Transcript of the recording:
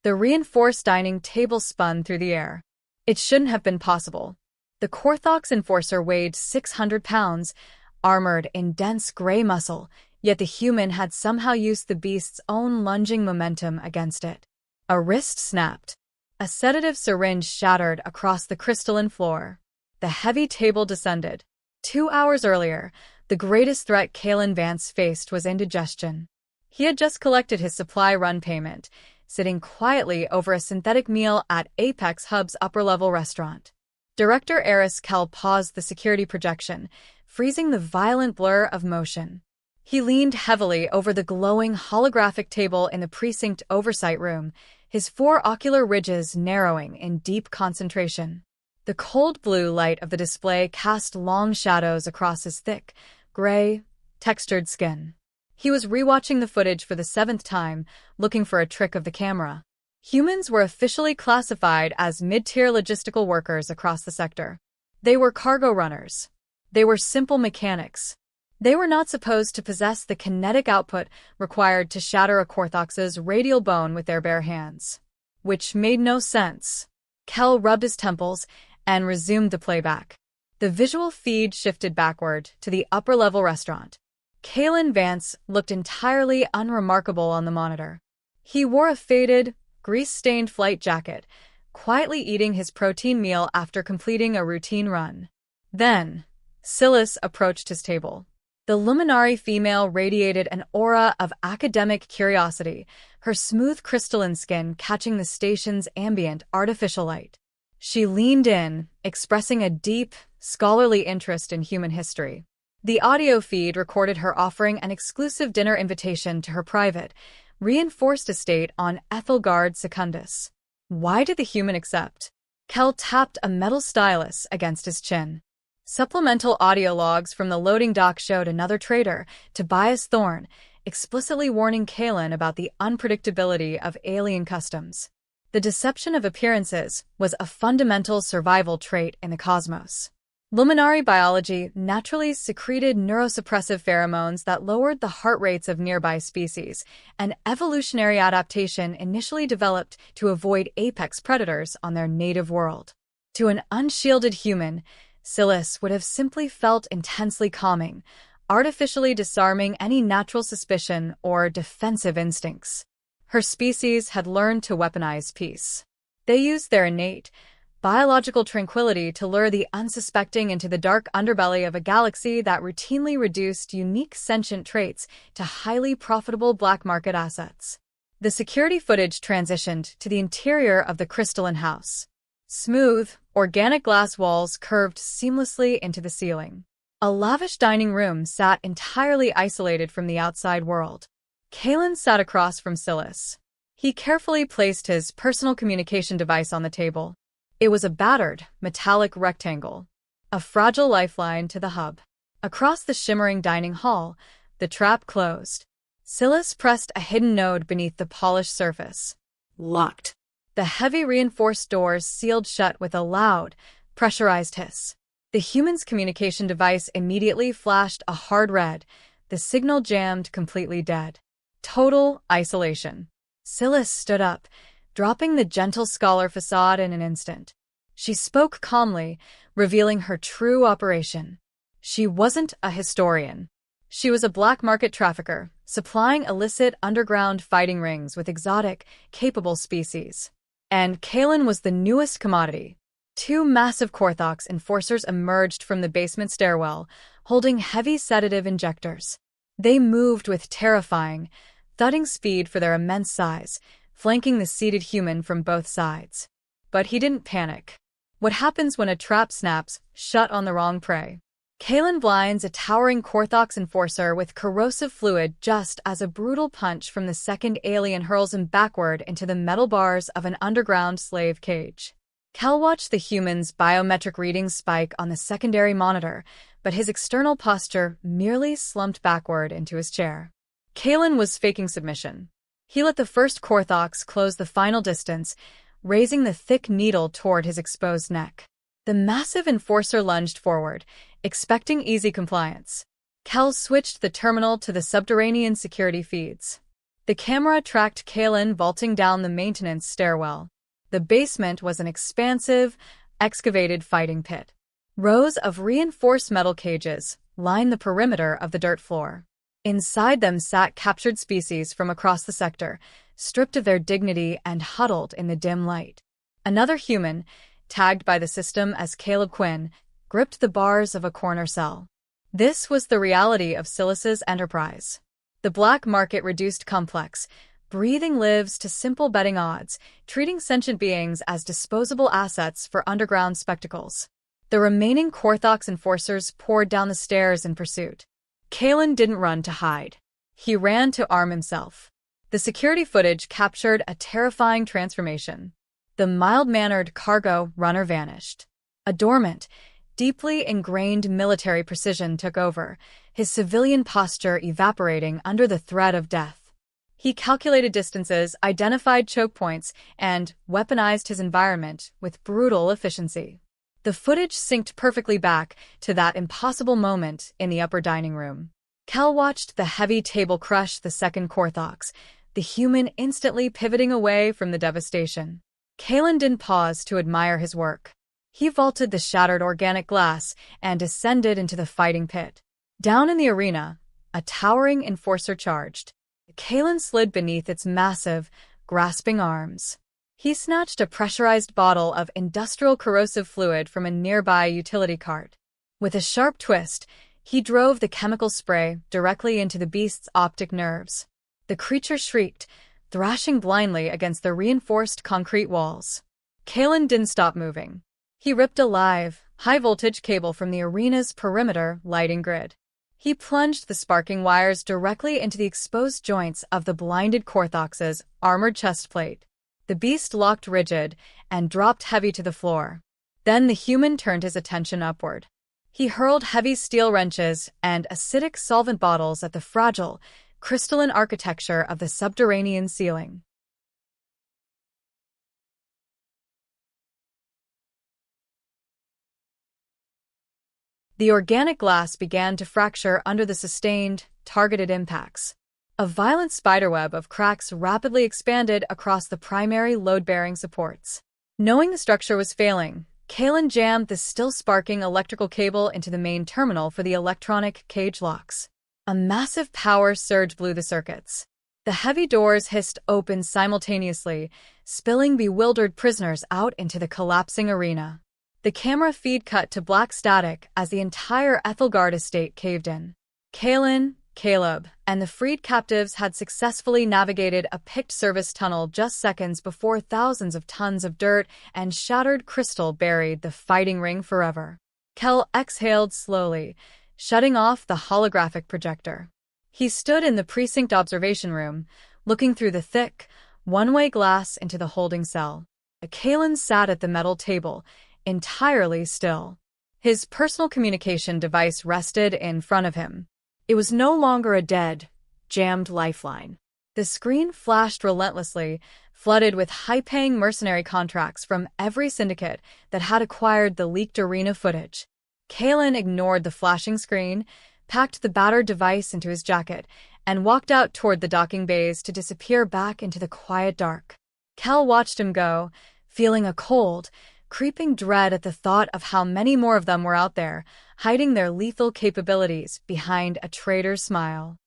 The reinforced dining table spun through the air. It shouldn't have been possible. The Korthok's enforcer weighed 600 pounds, armored in dense gray muscle, yet the human had somehow used the beast's own lunging momentum against it. A wrist snapped. A sedative syringe shattered across the crystalline floor. The heavy table descended. 2 hours earlier, the greatest threat Kalen Vance faced was indigestion. He had just collected his supply run payment, sitting quietly over a synthetic meal at Apex Hub's upper-level restaurant. Director Eris Kell paused the security projection, freezing the violent blur of motion. He leaned heavily over the glowing holographic table in the precinct oversight room, his 4 ocular ridges narrowing in deep concentration. The cold blue light of the display cast long shadows across his thick, gray, textured skin. He was rewatching the footage for the 7th time, looking for a trick of the camera. Humans were officially classified as mid-tier logistical workers across the sector. They were cargo runners. They were simple mechanics. They were not supposed to possess the kinetic output required to shatter a Korthok's radial bone with their bare hands. Which made no sense. Kell rubbed his temples and resumed the playback. The visual feed shifted backward to the upper-level restaurant. Kalen Vance looked entirely unremarkable on the monitor. He wore a faded, grease-stained flight jacket, quietly eating his protein meal after completing a routine run. Then, Silas approached his table. The luminary female radiated an aura of academic curiosity, her smooth crystalline skin catching the station's ambient artificial light. She leaned in, expressing a deep, scholarly interest in human history. The audio feed recorded her offering an exclusive dinner invitation to her private, reinforced estate on Ethelgard Secundus. Why did the human accept? Kell tapped a metal stylus against his chin. Supplemental audio logs from the loading dock showed another trader, Tobias Thorne, explicitly warning Kalen about the unpredictability of alien customs. The deception of appearances was a fundamental survival trait in the cosmos. Luminary biology naturally secreted neurosuppressive pheromones that lowered the heart rates of nearby species, an evolutionary adaptation initially developed to avoid apex predators on their native world. To an unshielded human, Silas would have simply felt intensely calming, artificially disarming any natural suspicion or defensive instincts. Her species had learned to weaponize peace. They used their innate, biological tranquility to lure the unsuspecting into the dark underbelly of a galaxy that routinely reduced unique sentient traits to highly profitable black market assets. The security footage transitioned to the interior of the crystalline house. Smooth, organic glass walls curved seamlessly into the ceiling. A lavish dining room sat entirely isolated from the outside world. Kalen sat across from Silas. He carefully placed his personal communication device on the table. It was a battered, metallic rectangle, a fragile lifeline to the hub. Across the shimmering dining hall, the trap closed. Silas pressed a hidden node beneath the polished surface. Locked. The heavy reinforced doors sealed shut with a loud, pressurized hiss. The human's communication device immediately flashed a hard red, the signal jammed completely dead. Total isolation. Silas stood up, dropping the gentle scholar facade in an instant. She spoke calmly, revealing her true operation. She wasn't a historian. She was a black market trafficker, supplying illicit underground fighting rings with exotic, capable species. And Kalen was the newest commodity. 2 massive Korthok's enforcers emerged from the basement stairwell, holding heavy sedative injectors. They moved with terrifying, thudding speed for their immense size, flanking the seated human from both sides. But he didn't panic. What happens when a trap snaps shut on the wrong prey? Kalen blinds a towering Korthok's enforcer with corrosive fluid just as a brutal punch from the second alien hurls him backward into the metal bars of an underground slave cage. Kel watched the human's biometric readings spike on the secondary monitor, but his external posture merely slumped backward into his chair. Kalen was faking submission. He let the first Korthok's close the final distance, raising the thick needle toward his exposed neck. The massive enforcer lunged forward, expecting easy compliance. Kel switched the terminal to the subterranean security feeds. The camera tracked Kalen vaulting down the maintenance stairwell. The basement was an expansive, excavated fighting pit. Rows of reinforced metal cages lined the perimeter of the dirt floor. Inside them sat captured species from across the sector, stripped of their dignity and huddled in the dim light. Another human, tagged by the system as Caleb Quinn, gripped the bars of a corner cell. This was the reality of Silas's enterprise. The black market reduced complex, breathing lives to simple betting odds, treating sentient beings as disposable assets for underground spectacles. The remaining Korthox enforcers poured down the stairs in pursuit. Kalen didn't run to hide. He ran to arm himself. The security footage captured a terrifying transformation. The mild-mannered cargo runner vanished. A dormant, deeply ingrained military precision took over, his civilian posture evaporating under the threat of death. He calculated distances, identified choke points, and weaponized his environment with brutal efficiency. The footage synced perfectly back to that impossible moment in the upper dining room. Kel watched the heavy table crush the second Korthox, the human instantly pivoting away from the devastation. Kalen didn't pause to admire his work. He vaulted the shattered organic glass and descended into the fighting pit. Down in the arena, a towering enforcer charged. Kalen slid beneath its massive, grasping arms. He snatched a pressurized bottle of industrial corrosive fluid from a nearby utility cart. With a sharp twist, he drove the chemical spray directly into the beast's optic nerves. The creature shrieked, thrashing blindly against the reinforced concrete walls. Kalen didn't stop moving. He ripped a live, high-voltage cable from the arena's perimeter lighting grid. He plunged the sparking wires directly into the exposed joints of the blinded Korthox's armored chestplate. The beast locked rigid and dropped heavy to the floor. Then the human turned his attention upward. He hurled heavy steel wrenches and acidic solvent bottles at the fragile, crystalline architecture of the subterranean ceiling. The organic glass began to fracture under the sustained, targeted impacts. A violent spiderweb of cracks rapidly expanded across the primary load-bearing supports. Knowing the structure was failing, Kalen jammed the still-sparking electrical cable into the main terminal for the electronic cage locks. A massive power surge blew the circuits. The heavy doors hissed open simultaneously, spilling bewildered prisoners out into the collapsing arena. The camera feed cut to black static as the entire Ethelgard estate caved in. Kalen, Caleb, and the freed captives had successfully navigated a picked service tunnel just seconds before thousands of tons of dirt and shattered crystal buried the fighting ring forever. Kel exhaled slowly, shutting off the holographic projector. He stood in the precinct observation room, looking through the thick, one-way glass into the holding cell. Kalen sat at the metal table, entirely still. His personal communication device rested in front of him. It was no longer a dead, jammed lifeline. The screen flashed relentlessly, flooded with high-paying mercenary contracts from every syndicate that had acquired the leaked arena footage. Kalen ignored the flashing screen, packed the battered device into his jacket, and walked out toward the docking bays to disappear back into the quiet dark. Kel watched him go, feeling a cold, creeping dread at the thought of how many more of them were out there, hiding their lethal capabilities behind a traitor's smile.